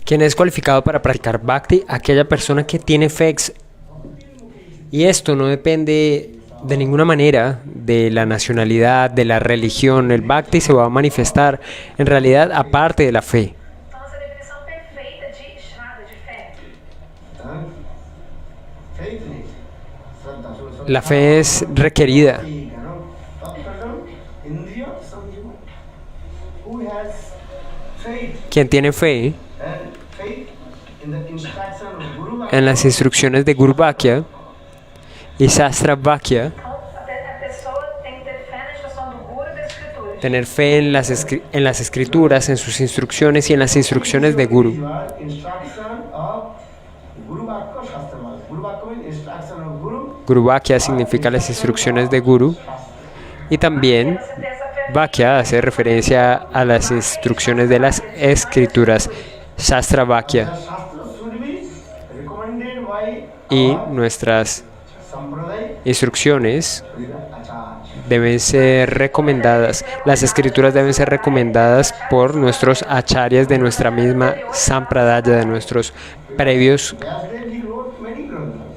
¿Quién es cualificado para practicar Bhakti? Aquella persona que tiene fe. Y esto no depende de ninguna manera de la nacionalidad, de la religión. El Bhakti se va a manifestar en realidad aparte de la fe. La fe es requerida. Quien tiene fe en las instrucciones de Guru Vakya y Shastra Vakya, tener fe en las escrituras, en sus instrucciones y en las instrucciones de Guru. Guru Vakya significa las instrucciones de Guru, y también Vakya hace referencia a las instrucciones de las escrituras, Shastra Vakya. Y nuestras instrucciones deben ser recomendadas, las escrituras deben ser recomendadas por nuestros acharyas de nuestra misma sampradaya, de nuestros previos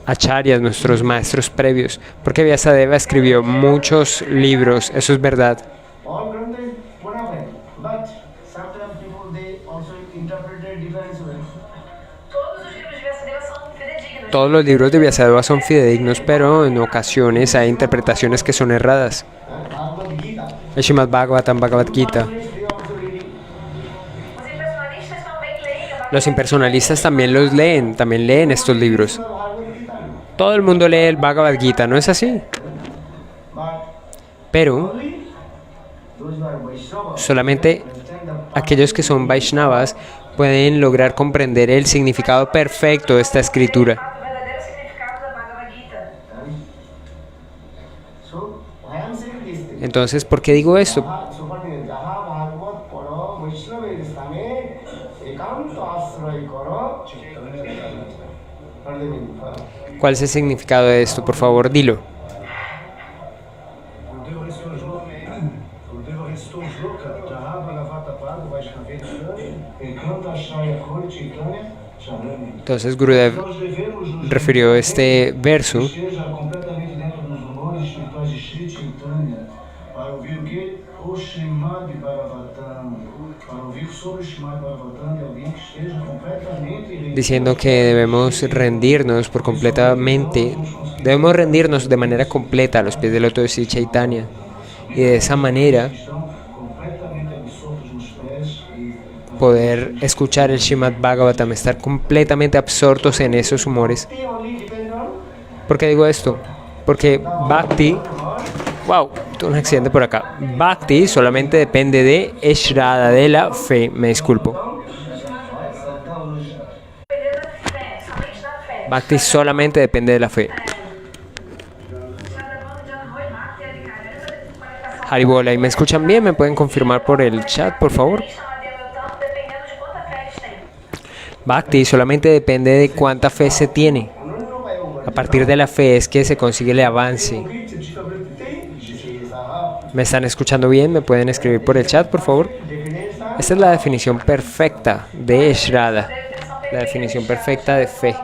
acharyas, nuestros maestros previos, porque Vyasadeva escribió muchos libros, eso es verdad. Todos los libros de Vyasadeva son fidedignos, pero en ocasiones hay interpretaciones que son erradas. El Srimad Bhagavatam, Bhagavad Gita. Los impersonalistas también leen estos libros. Todo el mundo lee el Bhagavad Gita, ¿no es así? Pero solamente aquellos que son Vaishnavas pueden lograr comprender el significado perfecto de esta escritura. Entonces, ¿por qué digo esto? ¿Cuál es el significado de esto? Por favor, dilo. Entonces Gurudev refirió este verso diciendo que debemos rendirnos debemos rendirnos de manera completa a los pies del loto de Sri Chaitanya, y de esa manera poder escuchar el Srimad Bhagavatam, estar completamente absortos en esos humores. ¿Por qué digo esto? Porque Bhakti, tuve un accidente por acá. Bhakti solamente depende de Shraddha, de la fe, me disculpo. Bhakti solamente depende de la fe. Haribola, ¿y me escuchan bien? ¿Me pueden confirmar por el chat, por favor? Bhakti solamente depende de cuánta fe se tiene. A partir de la fe es que se consigue el avance. ¿Me están escuchando bien? ¿Me pueden escribir por el chat, por favor? Esta es la definición perfecta de Shraddha, la definición perfecta de fe.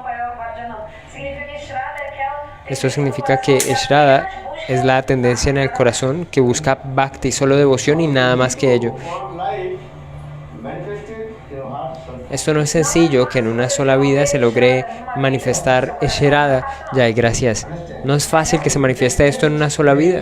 Esto significa que Shraddha es la tendencia en el corazón que busca Bhakti, solo devoción y nada más que ello. Esto no es sencillo, que en una sola vida se logre manifestar Shraddha. Ya, gracias. No es fácil que se manifieste esto en una sola vida.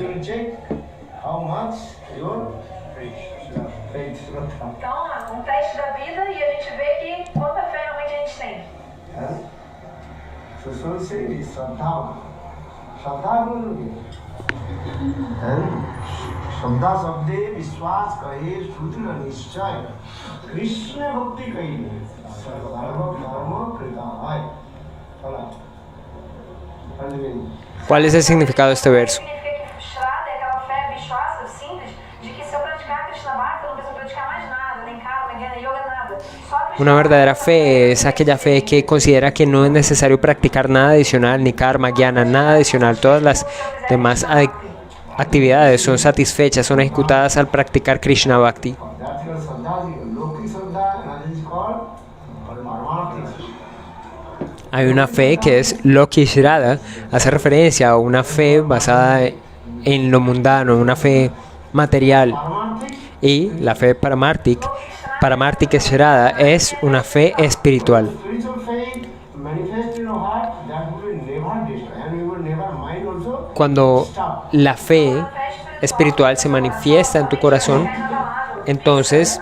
श्रद्धा शब्दे विश्वास कहे सुदृढ़ निश्चय कृष्ण भक्ति कही सर्व धर्म कृताय. ¿Cuál es el significado de este verso? Una verdadera fe es aquella fe que considera que no es necesario practicar nada adicional, ni karma, jnana, nada adicional. Todas las demás actividades son satisfechas, son ejecutadas al practicar Krishna Bhakti. called Paramarthik. Hay una fe que es Loki Shraddha, hace referencia a una fe basada en lo mundano, una fe material. Paramarthik, Y la fe Paramarthik Shraddha, es una fe espiritual. spiritual faith manifest in your heart, that will never destroy, and you will never mind also. Cuando la fe espiritual se manifiesta en tu corazón, entonces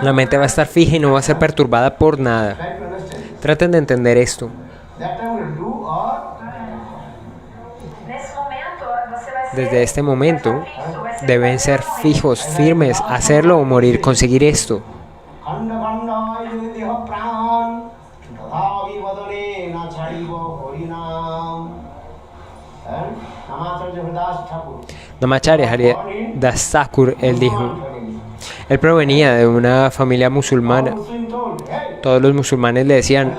la mente va a estar fija y no va a ser perturbada por nada. Try to understand. Traten de entender esto. That time will do or Nesse momento, você vai ser Desde este momento fixo, vai ser deben ser fijos, firmes, hacerlo o morir, conseguir esto. khanda khanda yadi deha pran tathavi vadane na chadivo harinam. And Namacharya Haridas Thakur. Namacharya Haridas Thakur, él dijo, él provenía de una familia musulmana. Muslim told, hey, Todos los musulmanes le decían,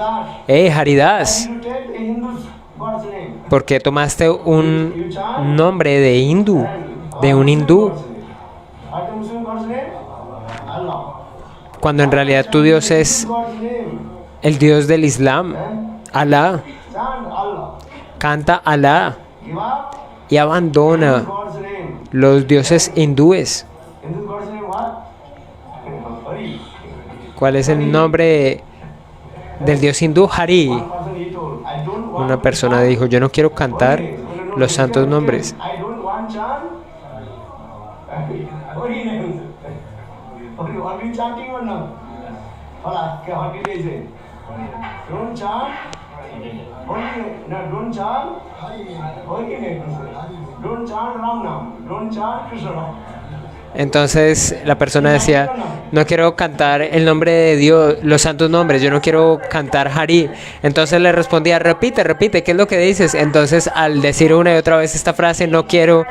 hey Haridas, you take a Hindu's God's name. ¿por qué tomaste un nombre de hindú, de un hindú, What's the Muslim God's name? Allah. cuando en realidad tu Dios es God's name. el Dios del Islam? Alá, Chant Allah. canta Alá Give up y abandona God's name. los dioses hindúes. Hindu's God's name what? Hari. ¿Cuál es el nombre del dios hindú? Hari. One person he told, I don't want Una to persona chant dijo, yo no quiero cantar Hari names. los santos nombres. I don't want chant Hari names. Hari, are you chanting or not? Hala, what did they say? Don't chant Hari, no, don't chant Hari names. Don't chant Ram Nam. Don't chant Krishna Nam. Entonces la persona decía, no quiero cantar el nombre de Dios, los santos nombres, yo no quiero cantar Hari. Entonces le respondía, repite, repite, ¿qué es lo que dices? Entonces al decir una y otra vez esta frase, no quiero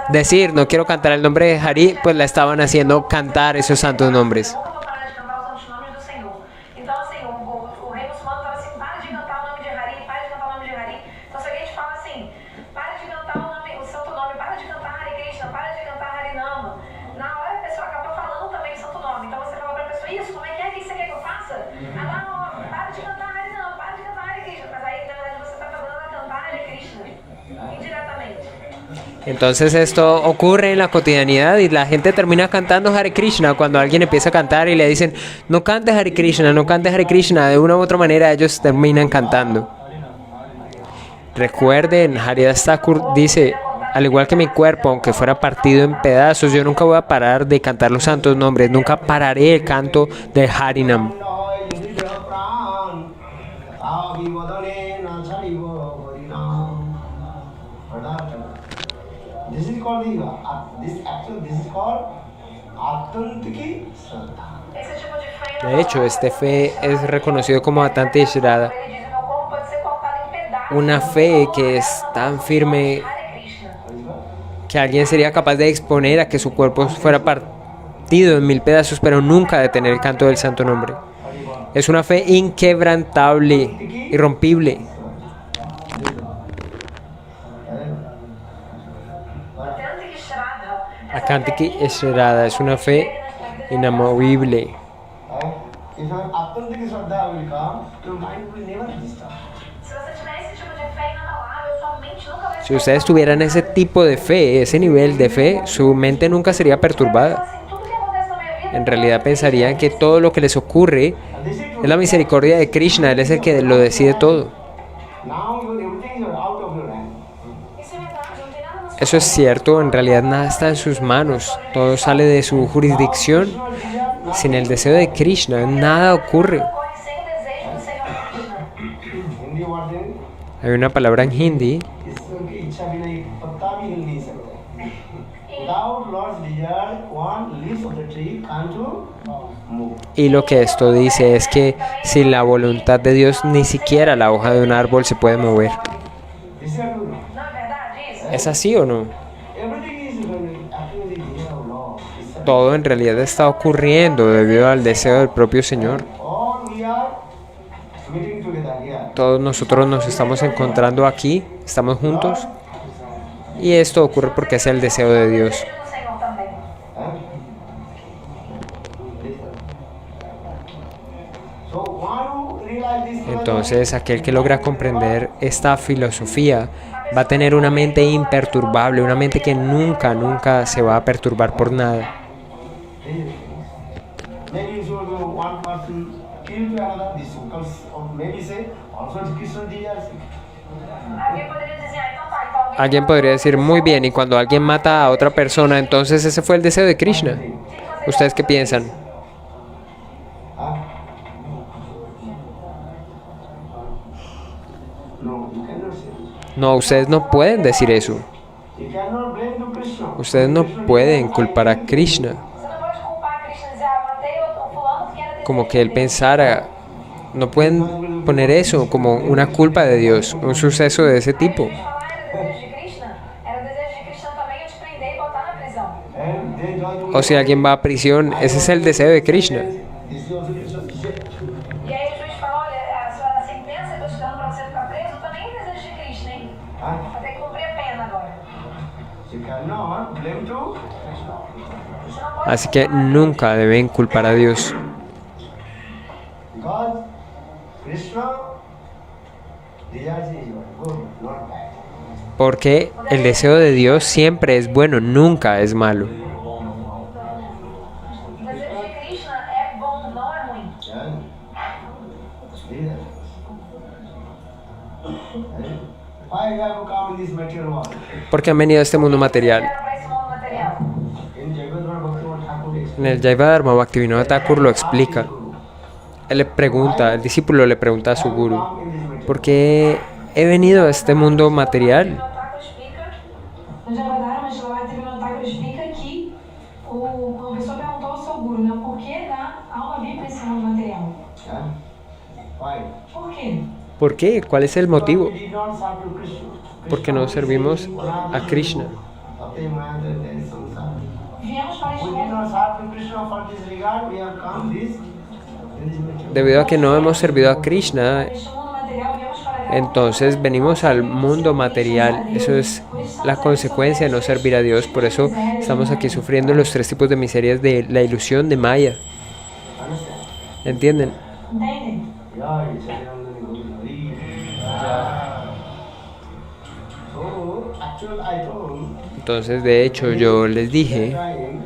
decir, no quiero cantar el nombre de Hari, pues la estaban haciendo cantar esos santos nombres. Não vou parar de cantar os santos nomes do Senhor. Então, assim, o rei muçulmano fala assim, para de cantar o nome de Hari, para de cantar o nome de Hari. Então, se alguém te fala assim, para de cantar o santo nome, para de cantar Hare Krishna, para de cantar Harinama, na hora a pessoa acaba falando também o santo nome. Então, você fala pra pessoa, isso, como é que você quer que eu faça? Ela, não, para de cantar Harinama, para de cantar Hare Krishna. Mas aí, na verdade, você tá falando a cantar Hare Krishna, indiretamente. Entonces esto ocurre en la cotidianidad y la gente termina cantando Hare Krishna cuando alguien empieza a cantar y le dicen, no cantes Hare Krishna, no cantes Hare Krishna, de una u otra manera ellos terminan cantando. Recuerden, Haridas Thakur dice, al igual que mi cuerpo, aunque fuera partido en pedazos, yo nunca voy a parar de cantar los santos nombres, nunca pararé el canto del Harinam. This is called this is called Atantiki Shraddha. Esse tipo de fé De hecho, este fe es reconocido como Atante Shraddha, ele diz, meu corpo pode ser cortado em pedaços. una fe que es tan firme Hare Krishna. que alguien sería capaz de exponer a que su cuerpo fuera partido en 1000 pedazos, pero nunca detener el canto del santo nombre. Es una fe inquebrantable, irrompible. Atante Shraddha. Akantiki Shraddha es una fe inamovible. If an Atantiki Shraddha will come, your mind will never disturb. Se você tiver esse tipo de fé inabalável, sua mente nunca vai Si ustedes tuvieran ese tipo de fe, ese nivel de fe, su mente nunca sería perturbada. assim, tudo que acontece na minha vida En realidad pensarían que todo lo que les ocurre es la misericordia de Krishna, Él es el que lo decide todo. Now everything is out of your hand. isso é verdade, não tem nada na sua Eso es cierto, en realidad nada está en sus manos, todo sale de su jurisdicción. Sin el deseo de Krishna, nada ocurre. ocorre sem o desejo do Senhor Krishna. Hindi word in Hay una palabra en hindi ईश्वर की इच्छा बिना एक पत्ता भी हिल नहीं सकता. Without Lord's desire, one leaf of the tree can't move. y lo que esto dice es que sin la voluntad de Dios ni siquiera la hoja de un árbol se puede mover. This is true. Não é verdade isso? ¿Es así o no? Everything is happening in the desire of Lord. It's Todo en realidad está ocurriendo debido al deseo del propio Señor. all we are meeting together here. Todos nosotros nos estamos encontrando aquí, estamos juntos. Y esto ocurre porque es el deseo de Dios. Desejo do Senhor também. Huh? So one who realize this philosophy, Entonces, aquel que logra comprender esta filosofía va a tener una mente imperturbable, una mente que nunca, nunca se va a perturbar por nada. maybe you should one person kill to another, this or maybe say also Krishna desires. Alguém poderia dizer, ah, então tá, então alguém Alguien podría decir, muy bien, y cuando alguien mata a otra persona, entonces ese fue el deseo de Krishna. ¿Ustedes qué piensan? Huh? No, you cannot say this. No, ustedes no pueden decir eso. You cannot blame to Krishna. Ustedes no pueden culpar a Krishna. Você não pode culpar a Krishna e dizer, ah, matei o fulano que era Como que él pensara. No pueden poner eso como una culpa de Dios, un suceso de ese tipo. Era o desejo de Krishna também eu te prender e botar na prisão. And they join O si alguien va a prisión, ese es el deseo de Krishna. This is also Krishna's desire. E aí o juiz fala, olha, a sua sentença que eu te dando pra você ficar preso também é desejo de Krishna, hein? Huh? Vai ter que cumprir a pena agora. You cannot blame to Você não pode Así que nunca deben culpar a Dios, because Krishna desires is good, not bad. porque el deseo de Dios siempre es bueno, nunca es malo. O desejo de Krishna é bom, não é ruim. Yeah. Desire. Why you have to come in this material world? Porque han venido a este mundo material. Era pra esse mundo material. In Jagadhara Bhaktivinoda Thakur explains, En el Jaivadharma Bhaktivinoda Thakur lo explica. Él le pregunta, el discípulo le pregunta a su guru, come in this material. ¿por qué he venido a este mundo material? Thakur explica, no Javadharma, Bhaktivinoda Thakur explica que uma pessoa perguntou ao seu guru, né, por que dar alma vir para esse mundo material? Yeah? Why? Por quê? ¿Por qué? ¿Cuál es el motivo? We did not serve to Krishna. Porque no servimos a Krishna. Viemos para este We did mundo. not serve to Krishna for this regard. We have come this in this material. Debido a que no hemos servido a Krishna, Este mundo material, viemos para acá. entonces venimos al mundo material. Eso es la consecuencia de no servir a Dios. Por eso estamos aquí sufriendo los tres tipos de miserias de la ilusión de Maya. Understand? ¿Entienden? Entendem? Yeah, it's a Hari. So, actually, I told Entonces, de hecho, yo les dije trying,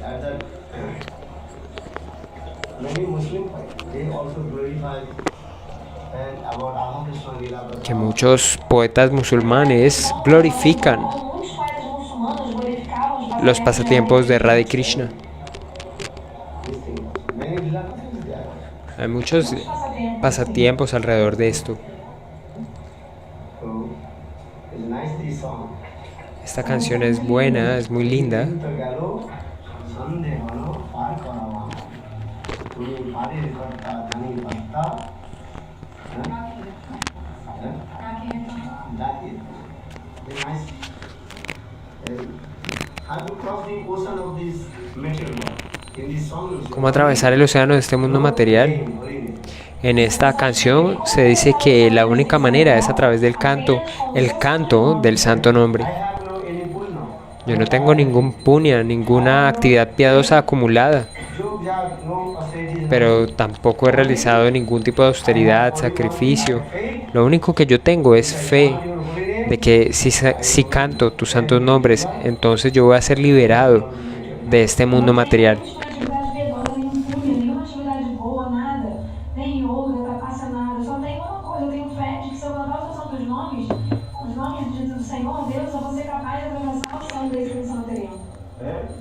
at that many Muslim they also glorify and about Radha Krishna Leela. que muchos poetas musulmanes glorifican Muitos poetas muçulmanos glorificavam los pasatiempos de Radha y Krishna. These things. Many Leela things there. Hay muchos pasatiempos alrededor de esto. So, it's nice this song. Esta canción es buena, es muy linda. तो गलो संदे हलो पार करावा तुम्ही पारी करता धनी करता that is very nice. How to cross the ocean of this material world in this song. ¿Cómo atravesar el océano de este mundo material? En esta canción se dice que la única manera es a través del canto, el canto del santo nombre. I have no any punya. Yo no tengo ningún puña, ninguna actividad piadosa acumulada, Yog jag no asceticism. pero tampoco he realizado ningún tipo de austeridad, sacrificio. Lo único que yo tengo es fe de que si canto tus santos nombres, entonces yo voy a ser liberado de este mundo material. Nenhuma atividade boa, nada, nem yoga, trapaça nada. Só tem uma coisa, eu tenho fé de que se eu cantar os santos nomes, os nomes do Senhor, Deus, eu vou ser capaz de atravessar o oceano da existência material.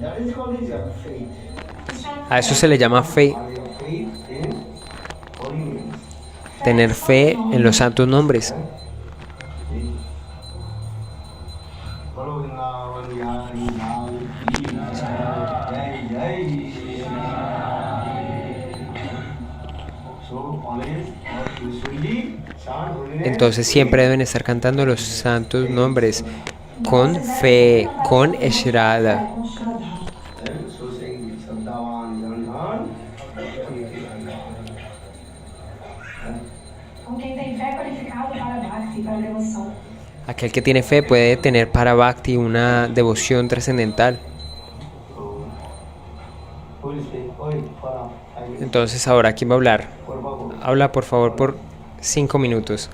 That is called is faith. A eso se le llama fe, Faith in holy names. tener fe en los santos nombres. Bolo Vrindavan Bihari Lal Ki Jai Jai. So always you should be chant holy names. Entonces siempre deben estar cantando los santos nombres con fe, con Eshrada. So saying Sabdavan Janhan. Com quem tem fé qualificado para Bhakti, para devoção. Aquel que tiene fe puede tener para Bhakti una devoción trascendental. Who is saying, Oi, for Entonces ahora, ¿quién va a hablar? por favor. Habla por favor por 5 minutos,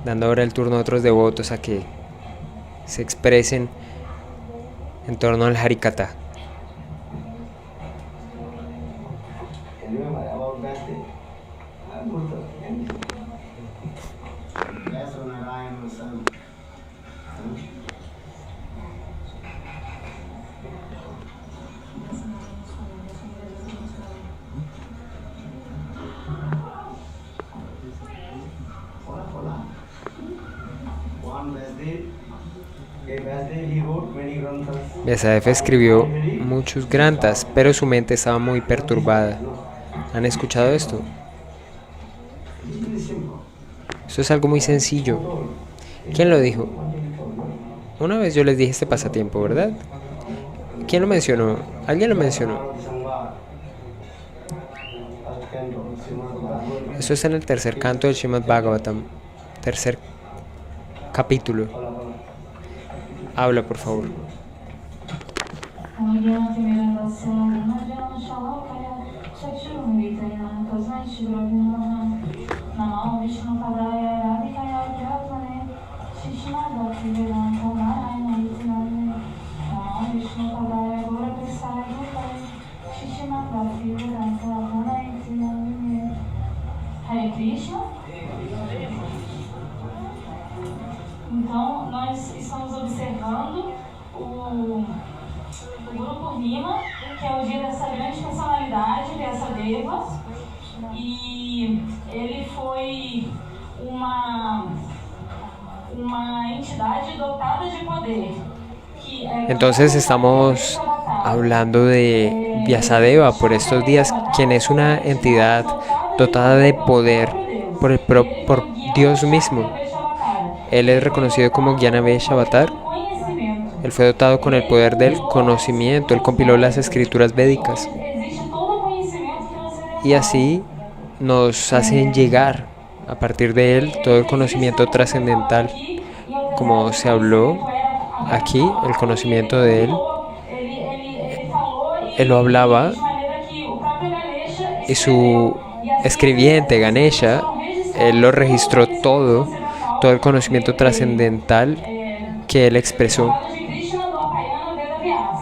dando ahora el turno a otros devotos a que se expresen en torno al Harikatha. And remember about that day. I'm good. That's when I am son. Hola. One Vasudev. Vasudev he wrote many granthas. Vyasadeva escribió muchos granthas, pero su mente estaba muy perturbada. ¿Han escuchado esto? It's very simple. Esto es algo muy sencillo. ¿Quién lo dijo? Una vez yo les dije este pasatiempo, ¿verdad? ¿Quién lo mencionó? ¿Alguien lo mencionó? Eso está en el tercer canto del Srimad Bhagavatam. Tercer capítulo. Habla, por favor. Hare Krishna. Então, nós estamos observando o Guru Purnima, que é o dia dessa grande personalidade, Vyasadeva, e ele foi uma entidade dotada de poder. Entonces estamos hablando de Vyasadeva por estos días, quien es una entidad dotada de poder por Dios mismo. Él es reconocido como Jnana-Vesha Avatar. Él fue dotado con el poder del conocimiento. Él compiló las escrituras védicas. Y así nos hacen llegar a partir de él todo el conocimiento trascendental. Como se habló aquí, el conocimiento de él. Él lo hablaba y su escribiente Ganesha, él lo registró todo el conocimiento trascendental que él expresó.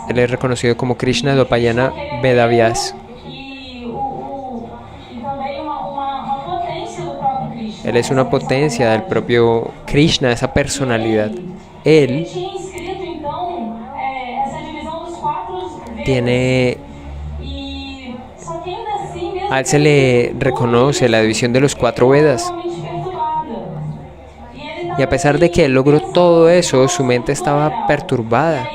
Él es reconocido como Krishna Dvapayana Vedavyas. Él es una potencia del propio Krishna, esa personalidad. Él tiene... A él se le reconoce la división de los 4 Vedas. Y a pesar de que él logró todo eso, su mente estaba perturbada.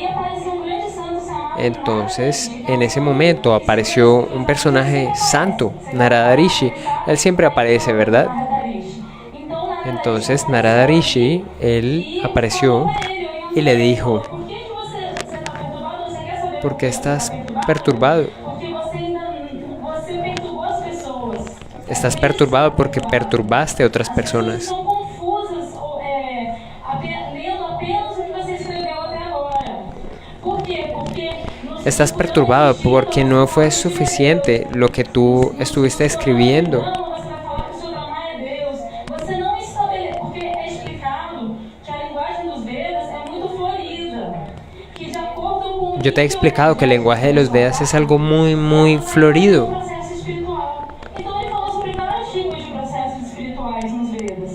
Entonces, en ese momento apareció un personaje santo, Narada Rishi. Él siempre aparece, ¿verdad? Entonces, Narada Rishi, él apareció y le dijo: ¿por qué estás perturbado? Estás perturbado porque perturbaste a otras personas. Estás perturbado porque no fue suficiente lo que tú estuviste escribiendo. Yo te he explicado que el lenguaje de los Vedas es algo muy, muy florido.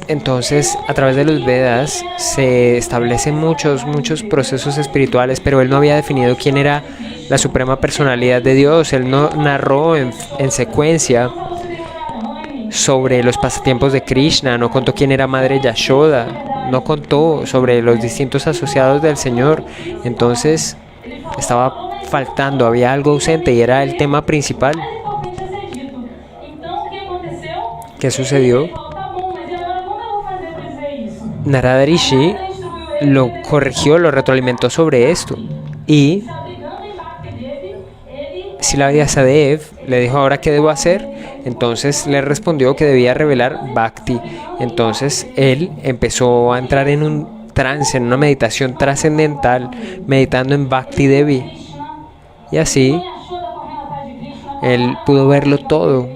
Entonces, a través de los Vedas se establecen muchos procesos espirituales, pero él no había definido quién era la suprema personalidad de Dios. Él no narró en secuencia sobre los pasatiempos de Krishna, no contó quién era Madre Yashoda, no contó sobre los distintos asociados del Señor. Entonces, estaba faltando, había algo ausente y era el tema principal. ¿Qué sucedió? Narada Rishi lo corrigió, lo retroalimentó sobre esto. Y Srila Vyasadeva le dijo: ¿ahora qué debo hacer? Entonces le respondió que debía revelar Bhakti. Entonces él empezó a entrar en un trance, en una meditación trascendental, meditando en Bhakti Devi. Y así él pudo verlo todo,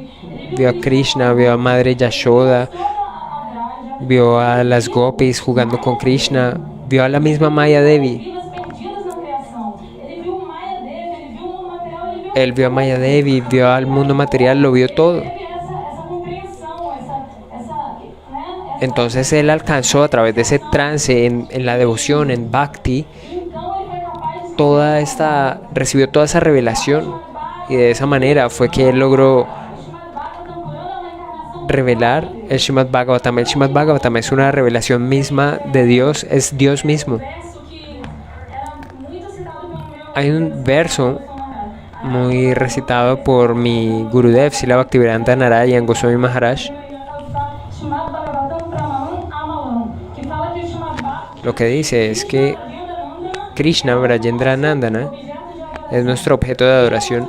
vio a Krishna, vio a Madre Yashoda, vio a las gopis jugando con Krishna, vio a la misma Maya Devi. Él vio a Maya Devi, vio al mundo material, lo vio todo. Entonces él alcanzó a través de ese trance en la devoción, en Bhakti, recibió toda esa revelación, y de esa manera fue que él logró revelar el Srimad Bhagavatam. El Srimad Bhagavatam es una revelación misma de Dios, es Dios mismo. Hay un verso muy recitado por mi Gurudev, Srila Bhaktivedanta Narayan Goswami Maharaj. Lo que dice es que Krishna Brajendra Nandana es nuestro objeto de adoración.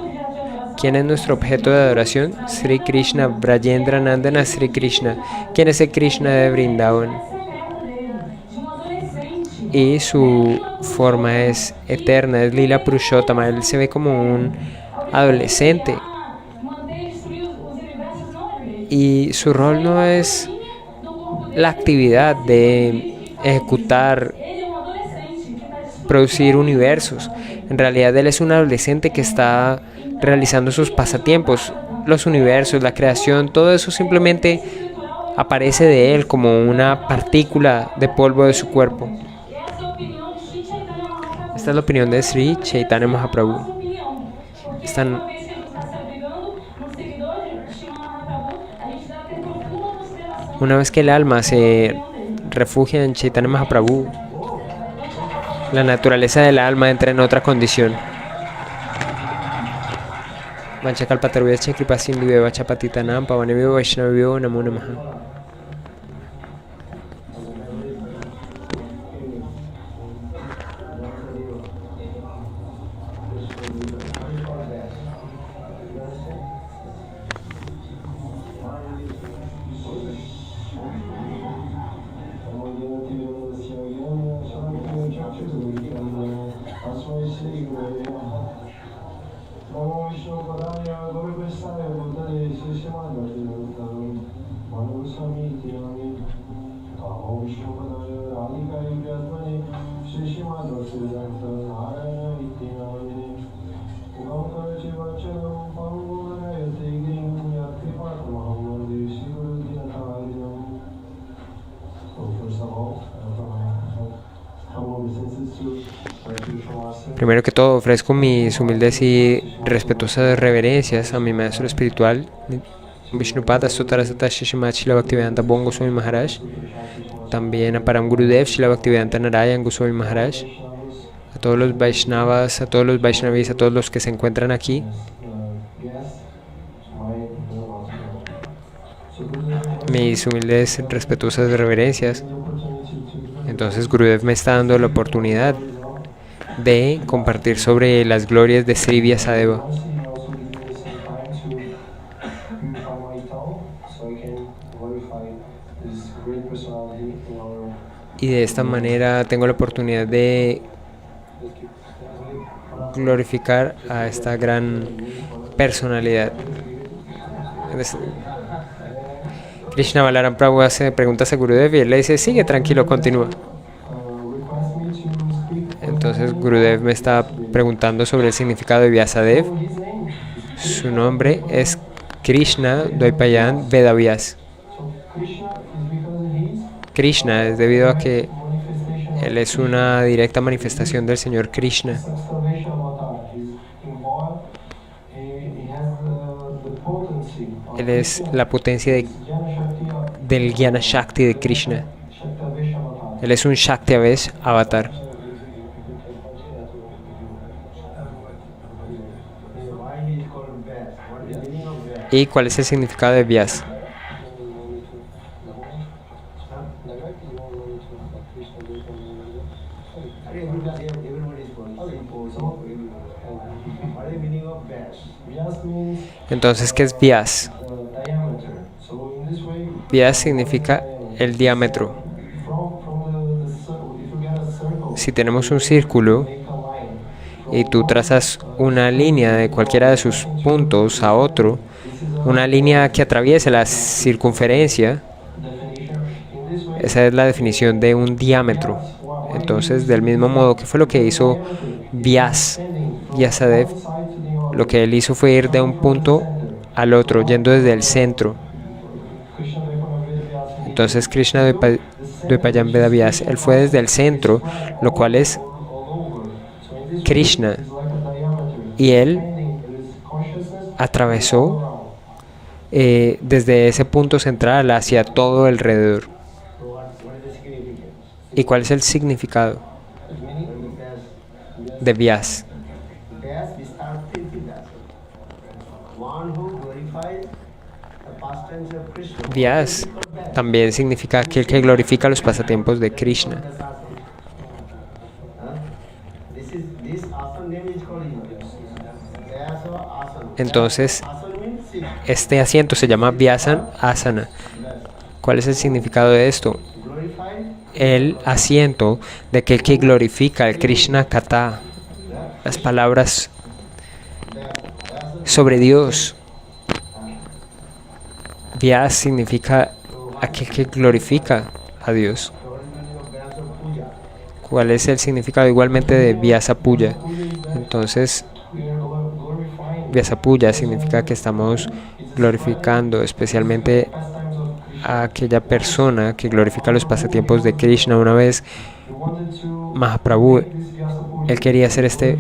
¿Quién es nuestro objeto de adoración? Sri Krishna Brajendra Nandana Sri Krishna. ¿Quién es el Krishna de Vrindavan? Y su forma es eterna, es Lila Purushottama. Él se ve como un adolescente. Y su rol no es la actividad de ejecutar, producir universos. En realidad él es un adolescente que está realizando sus pasatiempos. Los universos, la creación, todo eso simplemente aparece de él como una partícula de polvo de su cuerpo. Esta es la opinión de Sri Chaitanya Mahaprabhu. Una vez que el alma se refugia en Chaitanya Mahaprabhu, la naturaleza del alma entra en otra condición. Vanchakalpatarubhyacha kripasindhubhyo chapatitanam pavanebhyo vaishnavebhyo namo namaha. Primero que todo, ofrezco mis humildes y respetuosas reverencias a mi maestro espiritual, Vishnupada Sotarasata Shishimat Srila Bhaktivedanta Bon Goswami Maharaj, también a Param Gurudev Srila Bhaktivedanta Narayan Goswami Maharaj, a todos los Vaishnavas, a todos los Vaishnavis, a todos los que se encuentran aquí. Mis humildes, respetuosas reverencias. Entonces Gurudev me está dando la oportunidad de compartir sobre las glorias de Sri Vyasadeva. Y de esta manera tengo la oportunidad de glorificar a esta gran personalidad. Krishna Balaram Prabhu hace preguntas a Gurudev y él le dice, sigue tranquilo, continúa. Entonces Gurudev me está preguntando sobre el significado de Vyasadev. Su nombre es Krishna Dvaipayan Vedavyas. Krishna es debido a que él es una directa manifestación del Señor Krishna. Él es la potencia del Jnana Shakti de Krishna. Él es un Shakti-avesh avatar. ¿Y cuál es el significado de Vyas? Entonces, ¿qué es Vyas? Vyas significa el diámetro. Si tenemos un círculo y tú trazas una línea de cualquiera de sus puntos a otro, una línea que atraviese la circunferencia. Esa es la definición de un diámetro. Entonces, del mismo modo, ¿qué fue lo que hizo Vyasadeva? Lo que él hizo fue ir de un punto al otro, yendo desde el centro. Entonces, Krishna Dvipayam Veda Vyasa, él fue desde el centro, lo cual es Krishna. Y él atravesó desde ese punto central hacia todo alrededor. ¿Y cuál es el significado de Vyas? Vyas también significa aquel que glorifica los pasatiempos de Krishna. Entonces, este asiento se llama Vyasan Asana. ¿Cuál es el significado de esto? El asiento de aquel que glorifica el Krishna Katha, las palabras sobre Dios. Vyas significa aquel que glorifica a Dios. ¿Cuál es el significado igualmente de Vyasa Puja? Entonces, Vyasa Puja significa que estamos glorificando especialmente a aquella persona que glorifica los pasatiempos de Krishna. Una vez Mahaprabhu, él quería hacer este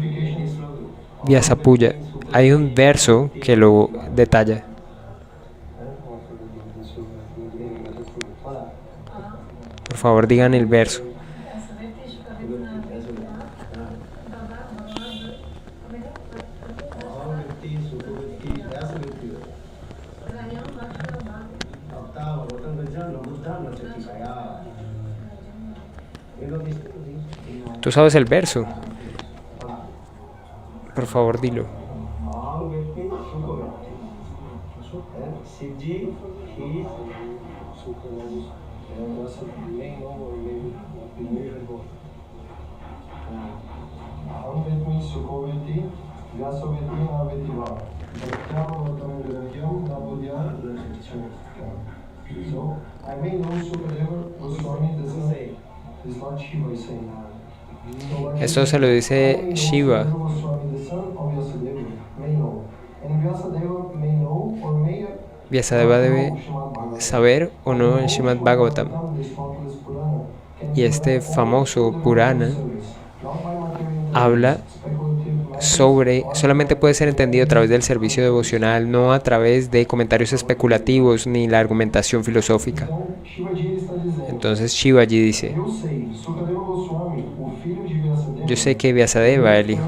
Vyasa Puja. Hay un verso que lo detalla. Por favor, digan el verso. ¿Tú sabes el verso? Por favor, dilo. Esto se lo dice Shiva. Vyasadeva debe saber o no el Srimad Bhagavatam. Y este famoso Purana habla sobre, solamente puede ser entendido a través del servicio devocional, no a través de comentarios especulativos ni la argumentación filosófica. Entonces Shivaji dice: yo sé que Vyasadeva, el hijo,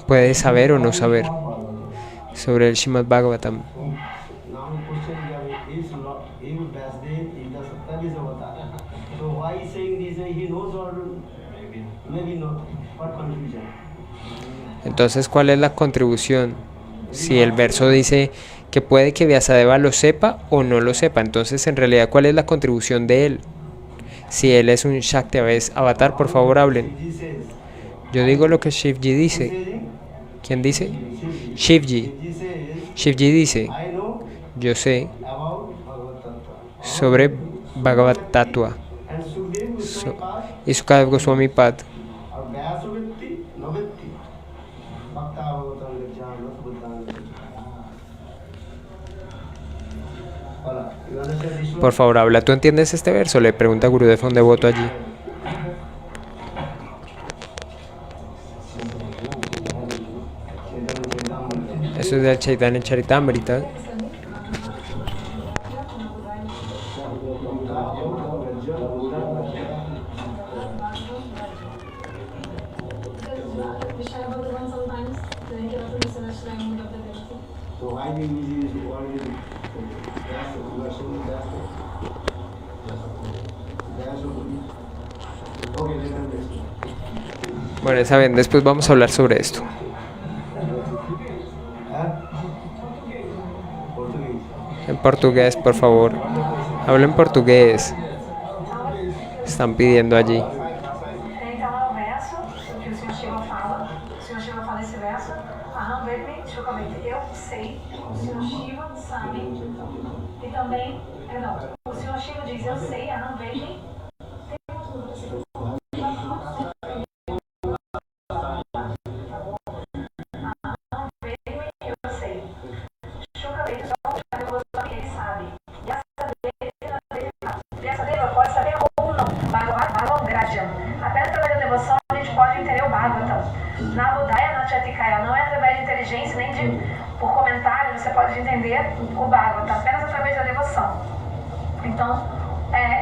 puede saber o no saber sobre el Srimad Bhagavatam. Entonces, ¿cuál es la contribución? Si el verso dice que puede que Vyasadeva lo sepa o no lo sepa, entonces en realidad, ¿cuál es la contribución de él? Si él es un Shakti avatar, por favor hablen. Yo digo lo que Shivji dice. ¿Quién dice? Shivji. Shivji dice: yo sé sobre Bhagavad Tattva. Y Sukadeva Goswami Pad. Por favor, habla. ¿Tú entiendes este verso? Le pregunta Gurudev a un devoto allí. Eso es del Chaitanya Charitamrita. Bueno, saben, después vamos a hablar sobre esto. En portugués, por favor. Habla en portugués. Están pidiendo allí. Então é o verso que o Senhor chegou Aham Vedmi, Shukaveti, eu sei, o Senhor Shiva sabe, e também, perdão, o Senhor Shiva diz, eu sei, Aham Vedmi, eu sei. Shukaveti, ele sabe. Vyasadeva pode saber ou não. Bhagavad Gradyam. Apenas através da devoção a gente pode entender o Bhagavatam. Na Budaya, na Chatikaya, não é através de inteligência nem por comentário, você pode entender o Bhagavatam, apenas através da devoção. Então,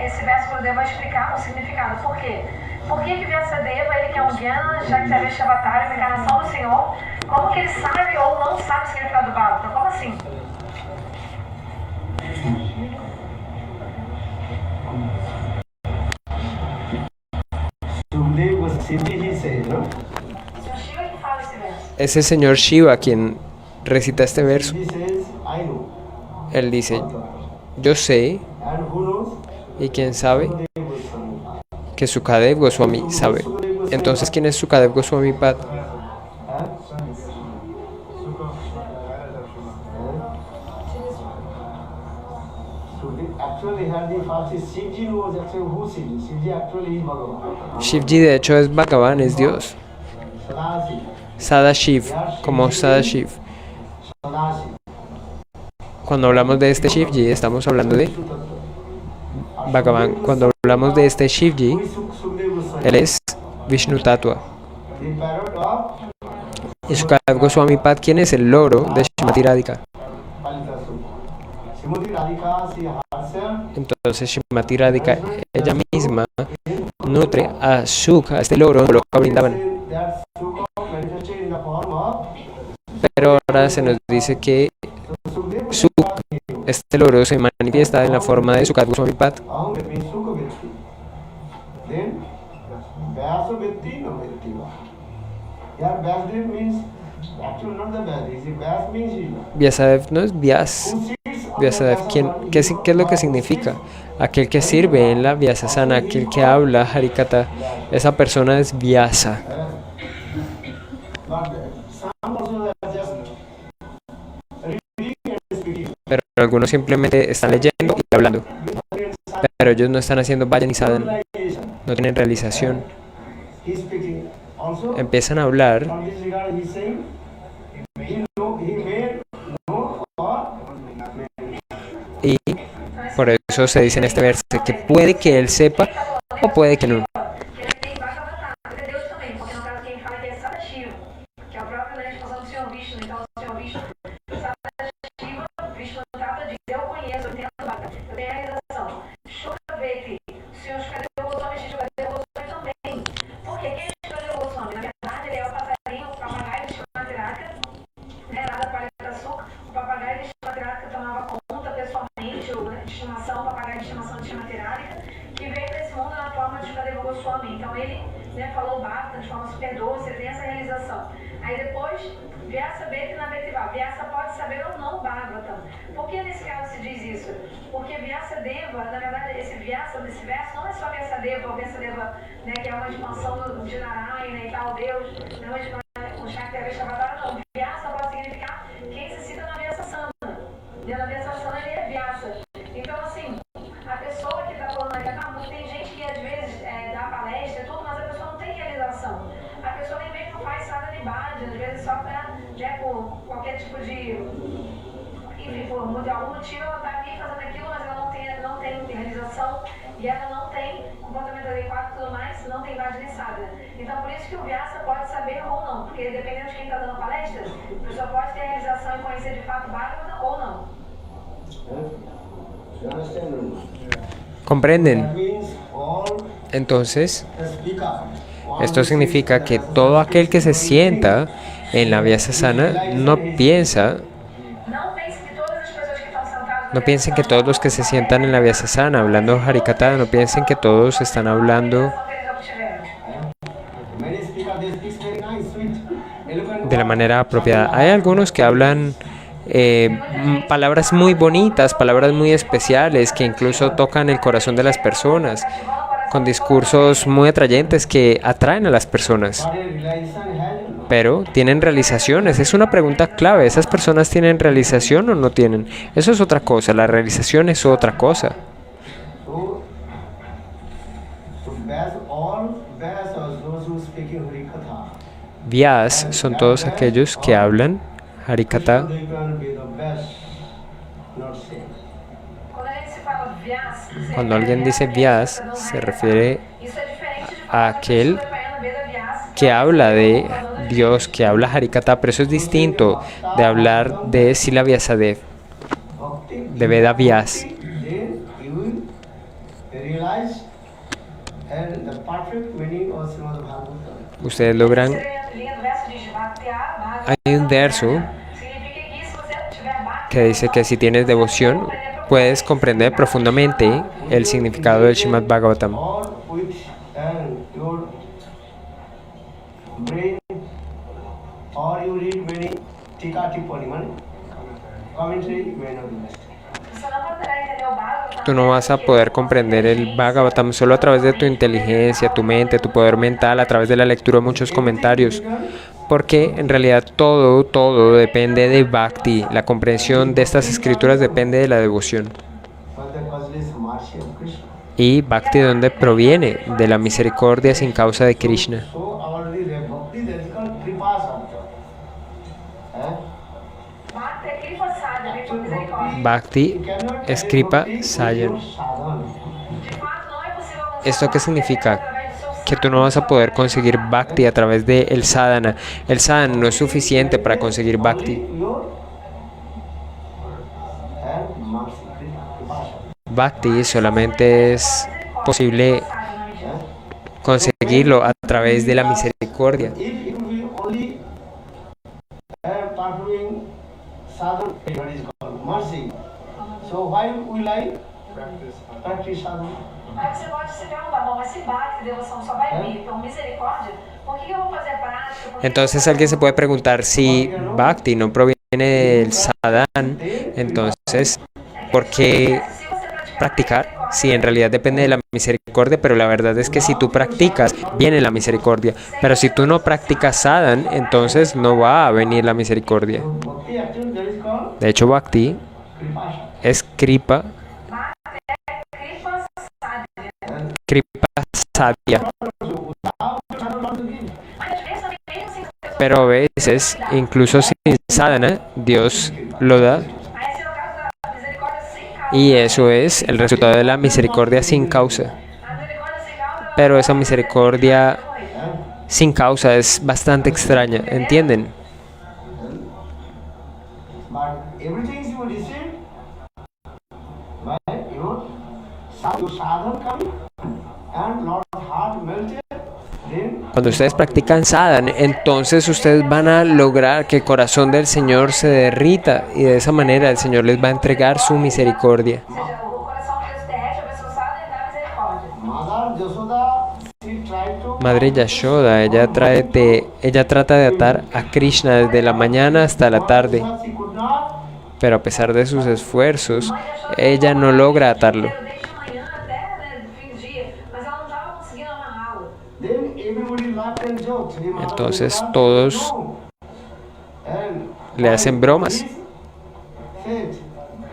esse verso Gurudev vai explicar o significado. Por quê? Por que Vyasadeva, ele que é um Gyana, Shaktavesh-Avatara, uma encarnação do Senhor, como que ele sabe ou não sabe o significado do Bhagavatam? Como assim? Es el señor Shiva quien recita este verso. Él dice, yo sé, y quien sabe, que Sukadev Goswami sabe. Entonces, ¿quién es Sukadev Goswami Pad? Shivji de hecho es Bhagavan, es Dios. Sadashiv, como Sadashiv. Cuando hablamos de este Shivji, estamos hablando de Bhagavan. Cuando hablamos de este Shivji, él es Vishnu Tattva. Y Sukadev Goswami Pad, ¿quién es el loro de Srimati Radhika? Entonces Srimati Radhika, ella misma nutre a Sukha, a este loro, lo que brindaban. Pero ahora se nos dice que Sukha, este loro, se manifiesta en la forma de Sukadev Goswami Pad. Vyasadev no es Vyas. Vyasadev, ¿qué es lo que significa? Aquel que sirve en la Vyasasana, aquel que habla Harikatha, esa persona es Vyasa. Pero algunos simplemente están leyendo y hablando. Pero ellos no están haciendo Bhajan ni Sadhana. No tienen realización. Empiezan a hablar. Y por eso se dice en este verso que puede que él sepa o puede que no. Falou Bhakta de forma super doce, ele tem essa realização. Aí depois, Vyasa Vedna Vetiva. Vyasa pode saber ou não o Bhagavatam. Por que nesse caso se diz isso? Porque Vyasadeva, na verdade, esse verso não é só Vyasadeva, ou Vyasadeva, né, que é uma expansão de Narayana e tal, Deus, não é um Shaktavesh-Avatara, não. Vyasa pode significar quem se cita na Vyasasana. E na Vyasasana ele é Vyasa. Então, assim, a pessoa que está falando aqui, tem gente que às vezes dá palestra e tudo, mas a pessoa não tem realização. A pessoa nem mesmo faz sadhana de bhajan, às vezes só para, né, por qualquer tipo de, enfim, por algum motivo ela está aqui fazendo aquilo, mas ela não tem realização e ela não tem comportamento adequado e tudo mais, não tem bhajan nem sadhana. Então por isso que o Vyasa pode saber ou não, porque dependendo de quem está dando palestra, a pessoa pode ter realização e conhecer de fato Bhagavata ou não. ¿Comprenden? Entonces, esto significa que todo aquel que se sienta en la Vyasasana no piensen que todos los que se sientan en la Vyasasana hablando Harikatha, no piensen que todos están hablando de la manera apropiada. Hay algunos que hablan palabras muy bonitas, palabras muy especiales que incluso tocan el corazón de las personas, con discursos muy atrayentes que atraen a las personas. pero ¿tienen realizaciones? Es una pregunta clave. ¿Esas personas tienen realización o no tienen? Eso es otra cosa. La realización es otra cosa. So, all Vyas are those who speak Harikatha. Vyas son todos aquellos que hablan Harikatha. They can be the best, not same. Quando a gente se fala Vyas, você Cuando alguien dice Vyas, se refiere isso é diferente de a falar aquel Veda Vyas, que habla de Dios, que habla Harikatha, pero eso es distinto de hablar de Sila Vyasadeva, Bhakti, de Veda Vyas. then you will realize and the perfect meaning of Srimad Bhagavatam. Ustedes logran. linha do verso diz Bhaktiá, Hay un verso significa que se você tiver Bhakti, que dice que si tienes devoción, puedes comprender profundamente el significado del Srimad Bhagavatam. Or with your brain, or you read many tika tipani, commentary, you may not understand. você não poderá entender o Bhagavatam. Tú no vas a poder comprender el Bhagavatam solo a través de tu inteligencia, tu mente, tu poder mental, a través de la lectura de muchos comentarios. Porque en realidad todo depende de Bhakti. La comprensión de estas escrituras depende de la devoción. But the causeless mercy of Krishna. ¿Y Bhakti de dónde proviene? De la misericordia sin causa de Krishna. So already the bhakti that is called kripa sabda. Bhakti é Kripa Sadhana, vem por misericórdia. Bhakti es Kripa Sayan. Sadhana. De fato, não é possível alcançar ¿Esto qué Bhakti significa? através do seu Que tú no vas a poder conseguir Bhakti a través del sadhana. El sadhana no es suficiente para conseguir Bhakti. Your and mercy, kripa sabda. Bhakti solamente es posible conseguirlo a través de la misericordia. If you will only performing sadhana, what is called mercy. So why will I practice sadhana? Aí você pode se perguntar, bom, mas se Bhakti, devoção só vai vir, então misericórdia, por que eu vou fazer prática? Por que Entonces alguien se puede preguntar si Bhakti no proviene del sadhana, entonces ¿por qué practicar? Sí, en realidad depende de la misericordia, pero la verdad es que si tú practicas, viene la misericordia. Pero si tú no practicas sadhana, entonces no va a venir la misericordia. Bhakti actually that is called De hecho, Bhakti kripa sabda. es Kripa, Kripa Sadhana? Kripa Sadhya. Pero a veces, incluso sin sadhana, Dios lo da. Aí esse é o caso da misericórdia sem causa. Y eso es el resultado de la misericordia sin causa. A misericórdia sem causa, Pero esa misericordia sin causa es bastante extraña, ¿entienden? But everything you will receive by your sadhana coming and Lord's heart melted, then Cuando ustedes practican sadhana, entonces ustedes van a lograr que el corazón del Señor se derrita y de esa manera el Señor les va a entregar su misericordia. ou seja, o coração que se derrete, a pessoa sabe e dá misericórdia. Mother Jasoda, she tried to Madre Yashoda, ella trata de atar a Krishna desde la mañana hasta la tarde, she could not. pero a pesar de sus esfuerzos, ella no logra atarlo. Desde manhã até fim do dia, mas ela não estava conseguindo amarrá-lo. Then everybody laughed and joked. Hey, Mother, Entonces you can't todos know. And le hacen bromas. faith.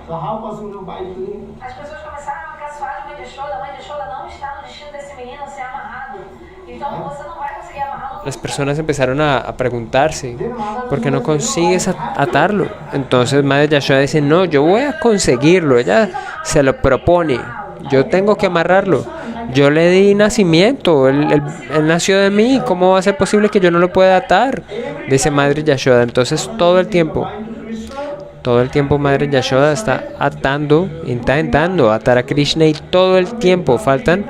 So how possible to bind to him? As pessoas começaram a caçoar de Mãe de Yashoda não está no destino desse menino ser amarrado. Então você não vai conseguir amarrá-lo. Las personas empezaron a preguntarse, ¿por qué no consigues atarlo? Entonces Madre Yashoda dice, no, yo voy a conseguirlo. Ella se lo propone, yo tengo que amarrarlo. Yo le di nacimiento, él nació de mí, ¿cómo va a ser posible que yo no lo pueda atar? Dice Madre Yashoda. Entonces todo el tiempo Madre Yashoda está atando, intentando atar a Krishna y todo el tiempo faltan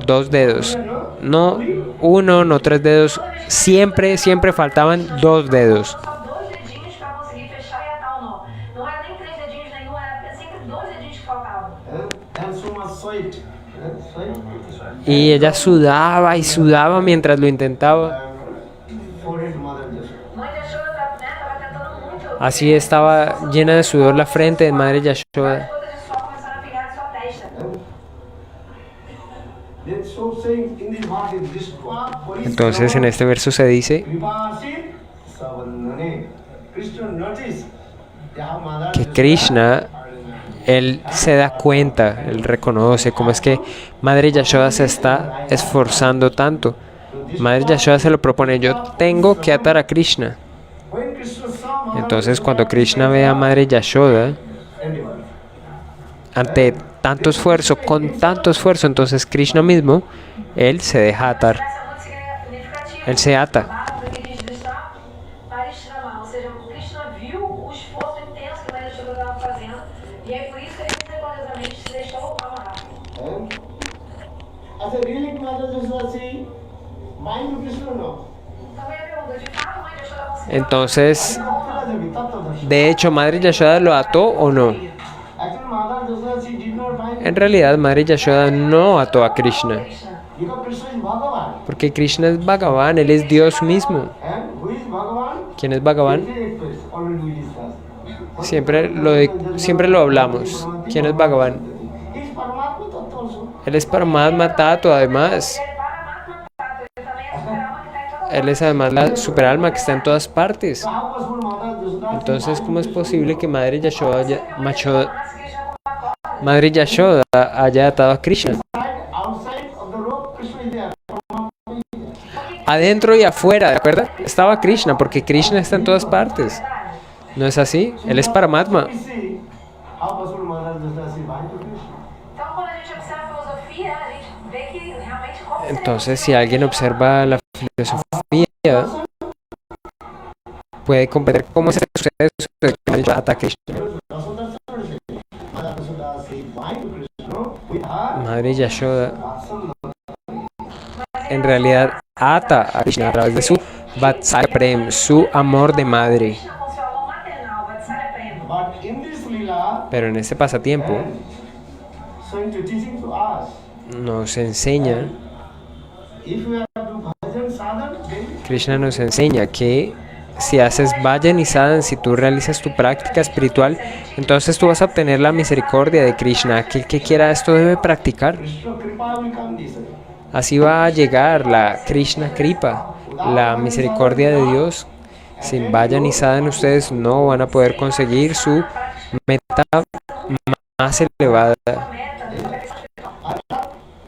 2 dedos. No 1, no 3 dedos, siempre faltaban 2 dedos. Só 2 dedinhos para conseguir fechar e atar o nó. Não era nem 3 dedinhos nenhum, era sempre 2 dedinhos que faltavam. And so much sweat. Sweat. Y ella sudaba y sudaba mientras lo intentaba. Forehead Mother Jasoda. Mãe de Yashoda estava tentando muito. Así estaba llena de sudor la frente de Madre Yashoda. As gotas de suor começaram a pingar de sua testa. Then so saying in this verse, this Entonces en este verso se dice, Vipasit Krishna noticed that mother que Krishna, él se da cuenta, él reconoce cómo es que Madre Yashoda se está esforzando tanto. Madre Yashoda se lo propone, yo tengo que atar a Krishna. when Krishna saw mother Entonces cuando Krishna ve a Madre Yashoda, everyone. ante tanto esfuerzo, con tanto esfuerzo, entonces Krishna mismo, él se deja atar, Essa é muito significativa. él se ata. Lá, porque diz está Parishrama, ou seja, o Krishna viu o esforço intenso que Maria Yashoda estava fazendo, e é por isso que ele misericordiosamente se deixou amarrar. As a really mother Yashoda see mind to Krishna no. Então ele pergunta, de fato, Mãe Yashoda conseguiu? Entonces, Tattva Darshan. de hecho, Madre Yashoda lo ató o no. Actually, mother Yashoda she did not find En realidad, Madre Yashoda no ató a Krishna, because Krishna is Bhagavan. porque Krishna es Bhagavan, él es Dios mismo. And who is Bhagavan? ¿Quién es Bhagavan? He expressed, already we discussed. Siempre lo hablamos. ¿Quién es Bhagavan? He is Paramatma Tattva also. Él es Paramatma Tattva, además. Ele para Matma Tato, ele também é o superalma que está em todas as partes. Él es además la superalma que está en todas partes. So how possible mother Yashoda? Entonces, ¿cómo es posible que Madre Yashoda Mas Krishna com uma corda, Madre Yashoda haya atado a Krishna? Outside of the rope, Krishna is there. Adentro y afuera, ¿de acuerdo? Estaba Krishna, porque Krishna está en todas partes. ¿No es así? Él es Paramatma. We see how possible mother Yashoda see mind to Krishna. Então, quando a gente observa a filosofia, a gente vê que realmente como seria Entonces, si alguien observa la filosofía, puede comprender cómo se sucede eso de que Madre Yashoda ata a Krishna. Yashoda said, mother Yashoda see mind to Krishna with her. Madre Yashoda en realidad ata a Krishna a través de su Vatsalya Prem, su amor de madre. Krishna com seu amor maternal, Vatsalya Prema. But in this lila, Pero en este pasatiempo so into teaching to us, nos enseña, if you have to do bhajan sadhana, then Krishna nos enseña que si haces Bhajan y Sadhan, si tú realizas tu práctica espiritual, entonces tú vas a obtener la misericordia de Krishna. Aquel que quiera esto debe practicar. Krishna Kripa will come this way. Así va a llegar la Krishna Kripa, la misericordia de Dios. Sin Bhajan y Sadhan ustedes no van a poder conseguir su meta más elevada.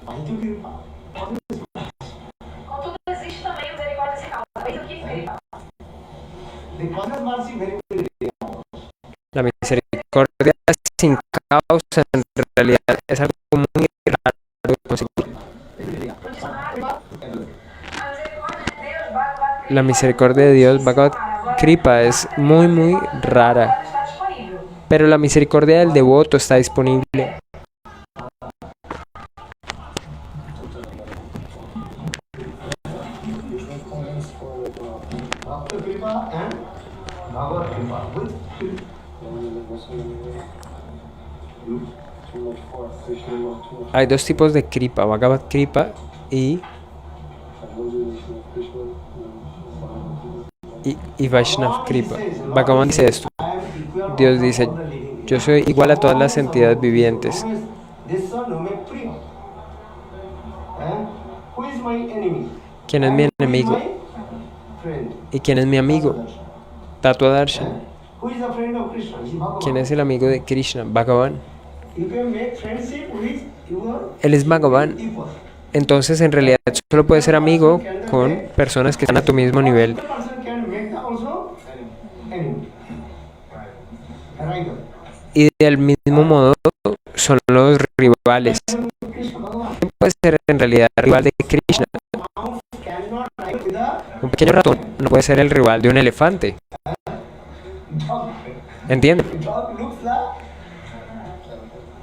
Mind to Kripa. Contudo, existe também misericórdia sem causa. Veja o que Kripa. The causes mercy very, very real. La misericordia sin causa en realidad es algo muy raro de conseguir. A misericórdia de Deus, Bhagavad La misericordia de Dios, Bhagavad Kripa, es muy muy rara, está disponível. pero la misericordia del devoto está disponible. Bhakta Kripa and Bhagavad Kripa. Which Hay dos tipos de Kripa, Bhagavad Kripa y Vaishnava Kripa. Bhagavan dice esto. I am equal Dios to dice, all the living. yo soy igual a todas las entidades vivientes. This son no me priya. Who is my enemy? ¿Quién es mi And who is enemigo? my friend? ¿Y quién es mi amigo? Tattva Darshan. Who is the friend of Krishna? Is Bhagavan. ¿Quién es el amigo de Krishna? Bhagavan. You can make friendship with your Él es Bhagavan. equal. Entonces, en realidad, solo puedes ser amigo con personas que están a tu mismo nivel. The person can make the also enemy. Right. Y del mismo modo, son los rivales. Krishna Bhagavan. ¿Quién puede ser en realidad rival de Krishna? Mouse cannot ride with a Un pequeño ratón no puede ser el rival de un elefante. dog. ¿Entienden? Dog looks like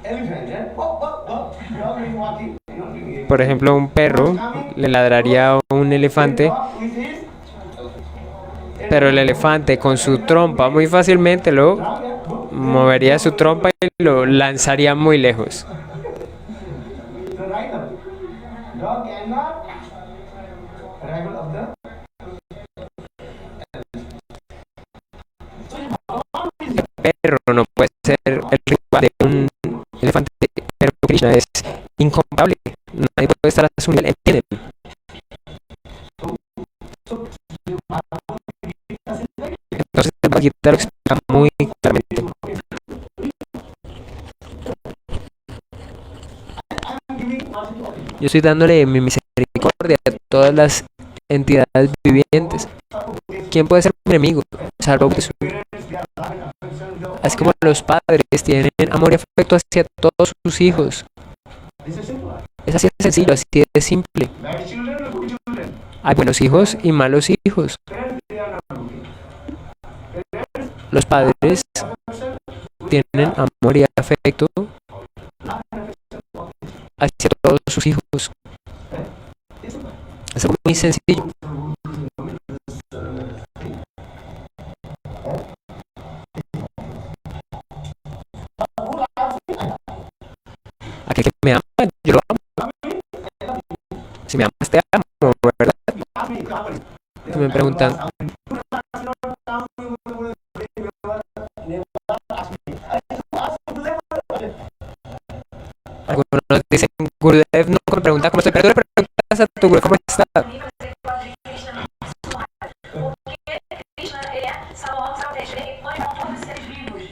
elephant. Dog is walking. Por ejemplo, un perro le ladraría a un elefante, Dog with his pero el elefante con su trompa muy fácilmente lo movería su trompa y lo lanzaría muy lejos. the rider. Dog cannot rival of the. Perro no puede ser el rival de un elefante, pero Krishna es incomparable. Nadie puede estar a su nivel. ¿Entienden? Entonces el Bhagavad Gita lo explica muy claramente. Yo estoy dándole mi misericordia a todas las entidades vivientes. ¿Quién puede ser mi enemigo? Salvo Jesús. Así como los padres tienen amor y afecto hacia todos sus hijos. Es así de sencillo, así de simple. Bad children or good children? Hay buenos hijos y malos hijos. Parents, they are not looking. Los padres tienen amor y afecto hacia todos sus hijos. Es algo muy sencillo. Aquel que me ama, yo lo amo. Si me amas, te amo, ¿verdad? Y me preguntan, algunos dicen, Gurudev, no me pregunta cómo estoy, pero tú le preguntas a tu Guru cómo está. Krishna, ele é Salomão Salvador, ele pode com todos os seres vivos.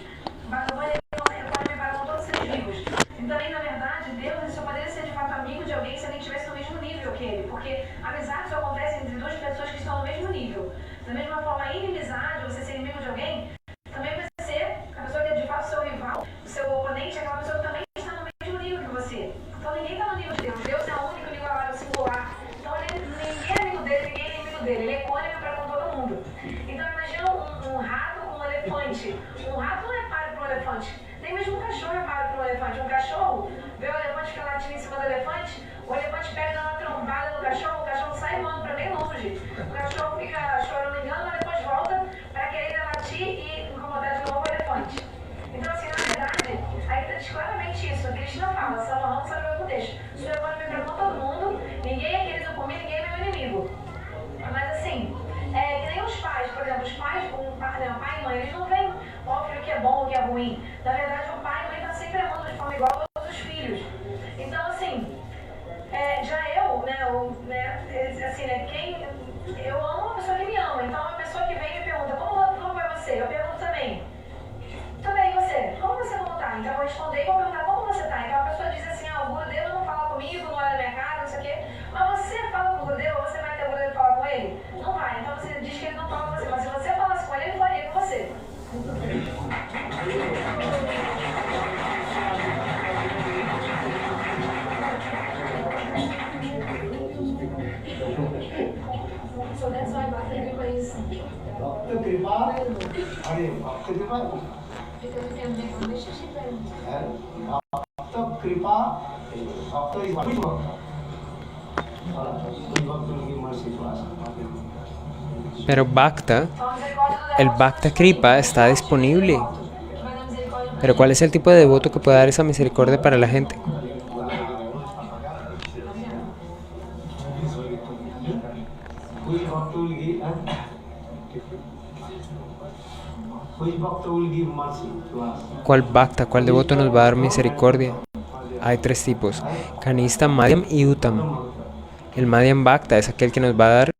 Bhagavan, ele pode me pagar com todos os seres vivos. E também, na verdade, Deus só poderia ser de fato amigo de alguém se alguém estivesse no mesmo nível que ele. Porque amizade só acontece entre duas pessoas que estão no mesmo nível. Da mesma forma, a inimizade, você ser inimigo de alguém, também vai ser a pessoa que é de fato seu rival, o seu oponente, aquela pessoa que também está no mesmo nível que você. Então ninguém está no nível de Deus. Deus é o único, inigualável, singular. Então ninguém é amigo dele, ninguém é inimigo dele. Ele é cônico para com todo mundo. Então imagina um rato com um elefante. Um rato não é páreo para um elefante. Nem mesmo um cachorro é páreo para um elefante. Um cachorro vê o elefante ficar latindo em cima do elefante, o elefante pega e dá uma trombada no cachorro, o cachorro sai voando para bem longe. O cachorro fica choramingando, mas depois volta para querer latir e incomodar de novo o elefante. Então, assim, na verdade, aí diz claramente isso. A Krishna fala, Salomão sabe o que eu deixo. Suryavanna me pergunta todo mundo, ninguém é querido por mim, ninguém é meu inimigo. Mas assim, que nem os pais, por exemplo, os pais, pai e mãe, eles não veem o filho que é bom ou que é ruim. Na verdade, o pai e a mãe estão sempre amando de forma igual a todos os filhos. Então, assim, já eu amo uma pessoa que me ama. Então, uma pessoa que vem e me pergunta, como vai você? Eu pergunto também. Tudo bem, e você? Como tá? Então, eu vou responder e vou perguntar como você tá. Então, a pessoa diz assim, o Gurudev não fala comigo, não olha na minha cara, não sei o quê. Mas você fala com o Gurudev, você vai ter o Gurudev falar com ele? Não vai. Então, você diz que ele não fala com você. Mas se você falasse com ele, ele faria com você. So that's why Bhakti Kripa is... Bhakta Kripa, Bhakta Kripa, Because we can make a relationship and... Bhakta Kripa, Bhakta is which Bhakta? Which Bhakta will give mercy to us? Pero Bhakta, el Bhakta Kripa está disponible. Pero ¿cuál es el tipo de devoto que puede dar esa misericordia para la gente? Which Bhakta will give, which Bhakta will give mercy to us? ¿Cuál Bhakta, cuál devoto nos va a dar misericordia? Hay tres tipos, Kanista, Madhyam y Uttam. El Madhyam Bhakta es aquel que nos va a dar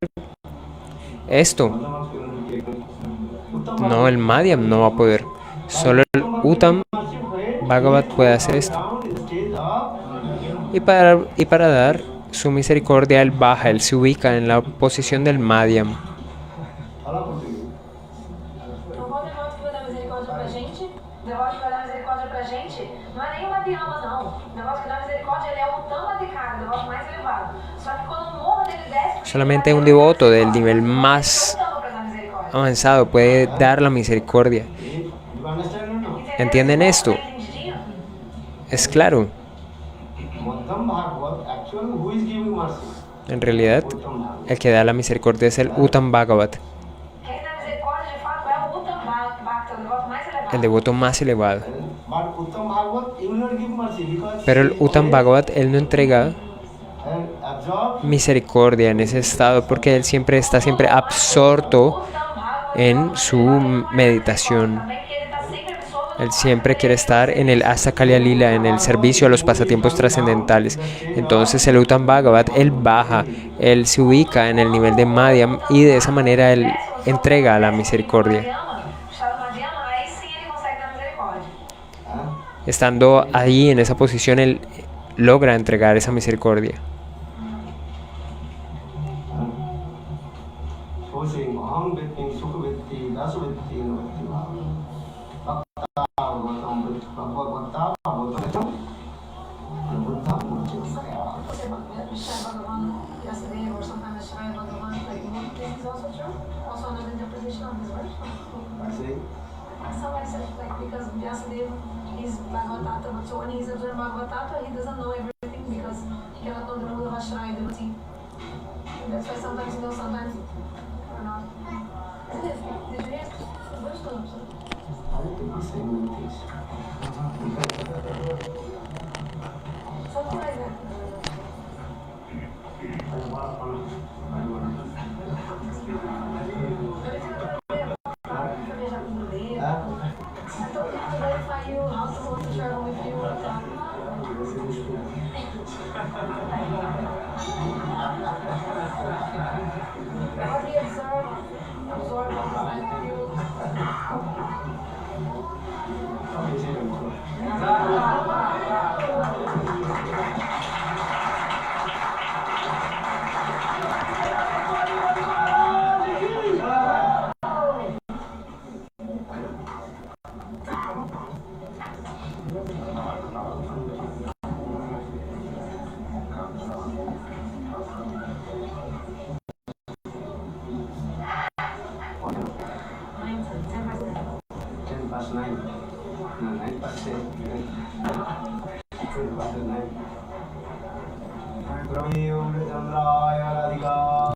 esto. No, el Madhyam no va a poder. Solo el Uttam Bhagavat puede hacer esto. Y para dar su misericordia, él baja, él se ubica en la posición del Madhyam. Então, qual devoto que vai dar misericórdia pra gente? O devoto que vai dar misericórdia pra gente não é nem uma Dhyama, não. O devoto que dá misericórdia, ele é o Tammadhikara, o devoto mais elevado. Só que quando o morro dele desce... Solamente un devoto del nivel más avanzado puede dar la misericordia. You understand or no? ¿Entienden esto? Es claro. Uttam Bhagavat, actually, who is giving mercy? En realidad, Uttam Bhagavat. el que da la misericordia es el Uttam Bhagavat, Quem dá misericórdia, de fato, é o Uttam Bhakta, o devoto mais elevado. el devoto más elevado. But Uttam Bhagavat, he will not give mercy because Pero el Uttam Bhagavat, él no entrega absorbed misericordia en ese estado porque él siempre está absorto en su meditación. Él siempre quiere estar en el Asa Kalya Lila, en el servicio a los pasatiempos trascendentales. Entonces el Uttam Bhagavat, él baja, él se ubica en el nivel de Madhyam y de esa manera él entrega la misericordia. Estando ahí en esa posición, Él logra entregar esa misericordia. 소생 어항배팅 수구배팅 나수배팅 배팅 Somebody said like because Vyasadeva is Bhagavatatma, but so when he's observing Bhagavatatma, he doesn't know everything because he cannot know the rule of Ashraya devotee. That's why sometimes he knows, sometimes or not. Did you hear? Where's the something like that. I told him to verify you, how to share with you. How do you absorb what is meant for you?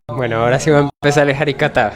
Bueno, ahora sí va a empezar el Harikata.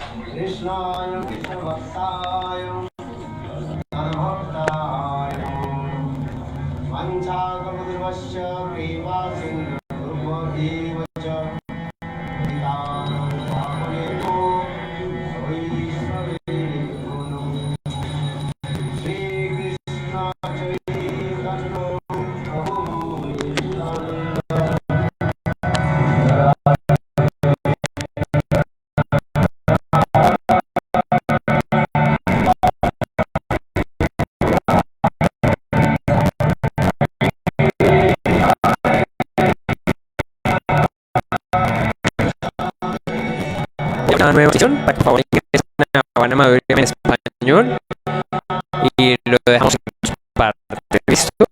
Una nueva sesión, para que por favor ingresen a Habana Madura en español y lo dejamos en dos partes. ¿Listo?